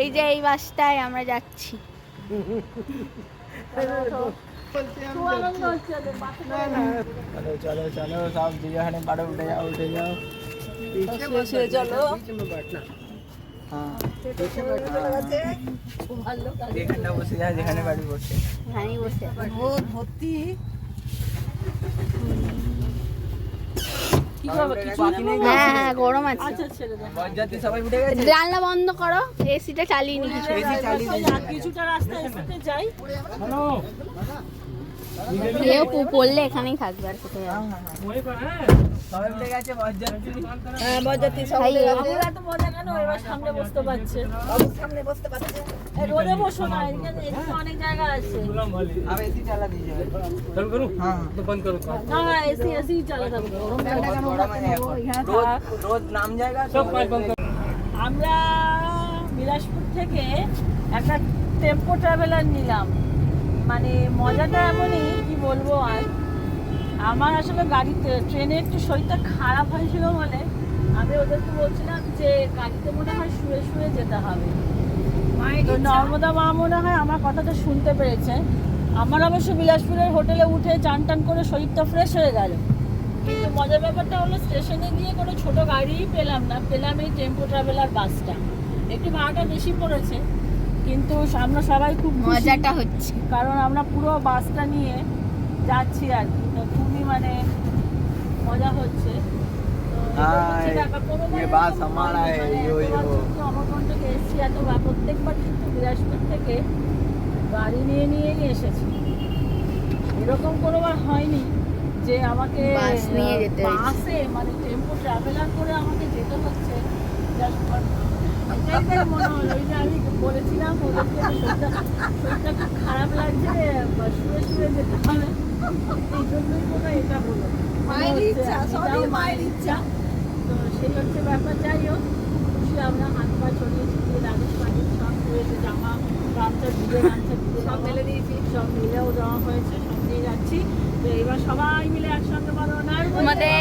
এই যে এই বাসটায় আমরা যাচ্ছি। चलो चलो सब যেখানে পারো উঠে যাও চলো। যেখানে বসে যায়, যেখানে বাড়ি বসে এখানেই বসে ভর্তি হ্যাঁ হ্যাঁ গরম আছে। বরযাত্রী সবাই উঠে গেছে। জানলা বন্ধ করো, এসিটা চালিয়ে নি কিছু। কিছুটা রাস্তা এসে যাই। কেউ পড়লে এখানেই থাকবে আর কোথায় যাবে। সবাই উঠে গেছে বরযাত্রী। হ্যাঁ বরযাত্রী সবাই ভাই, আমরা তো মজা কেন এবার সামনে বসতে পারছে, সামনে বসতে পারছে। রোদে বসো না, এদিকে অনেক জায়গা আছে। अब एसी चला दीजिए। चालू करूं? हाँ तो बंद करो। না এসি এসি চালাতে হবে। গরম জায়গাটা কেন थोड़ा मैंने रोज रोज नाम जाएगा सब पाइप बंद करो। আমরা বিলাসপুর থেকে একটা টেম্পো ট্রাভেলার নিলাম। মানে মজাটা এমনই, কি বলবো আর। আমার আসলে গাড়িতে ট্রেনে একটু শরীরটা খারাপ হয়েছিল বলে আমি ওদেরকে বলছিলাম যে গাড়িতে মনে হয় শুয়ে শুয়ে যেতে হবে। তো নর্মদা মা মনে হয় আমার কথাটা শুনতে পেরেছে। আমার অবশ্য বিলাসপুরের হোটেলে উঠে চান টান করে শরীরটা ফ্রেশ হয়ে গেল। কিন্তু মজার ব্যাপারটা হলো স্টেশনে গিয়ে কোনো ছোট গাড়িই পেলাম না, পেলাম এই টেম্পো ট্রাভেলার বাসটা। একটু ভাড়াটা বেশি পড়েছে, কিন্তু আমরা সবাই খুব খুশি, মজাটা হচ্ছে। কারণ আমরা পুরো বাসটা নিয়ে যাচ্ছি আর কি। তো খুবই মানে মজা হচ্ছে। তো এটা হচ্ছে हाय, ব্যাপার। কোনোবার ये बात এরকম हमारा হয়নি, है, মানে यो এতবার यो। কিন্তু অমরকণ্টকে এসেছি এতবার, প্রত্যেকবার কিন্তু বিলাসপুর থেকে গাড়ি নিয়ে নিয়েই এসেছি। এরকম কোনোবার হয়নি যে আমাকে বাস নিয়ে যেতে হয়েছে। বাসে মানে টেম্পো ট্রাভেলার করে আমাকে যেতে হচ্ছে বিলাসপুর। এটাই তাই মনে হলো, ওই যে আমি বলেছিলাম ওদেরকে শরীরটা খুব খারাপ লাগছে, বা শুয়ে শুয়ে যেতে হবে, এই জন্যই মনে হয় এটা হলো। মায়ের ইচ্ছা, এটাও মায়ের ইচ্ছা। তো সেই হচ্ছে ব্যাপার। যাই হোক, খুশি আমরা, হাত পা ছড়িয়ে ছিটিয়ে লাগেজ ফাগেজ সব হয়েছে, জামা গামছা ভিজে গামছা ভিজে সব মেলে দিয়েছি, সব মিলেও দেওয়া হয়েছে, সব নিয়ে যাচ্ছি। তো এবার সবাই মিলে একসঙ্গে বলো নারমদে।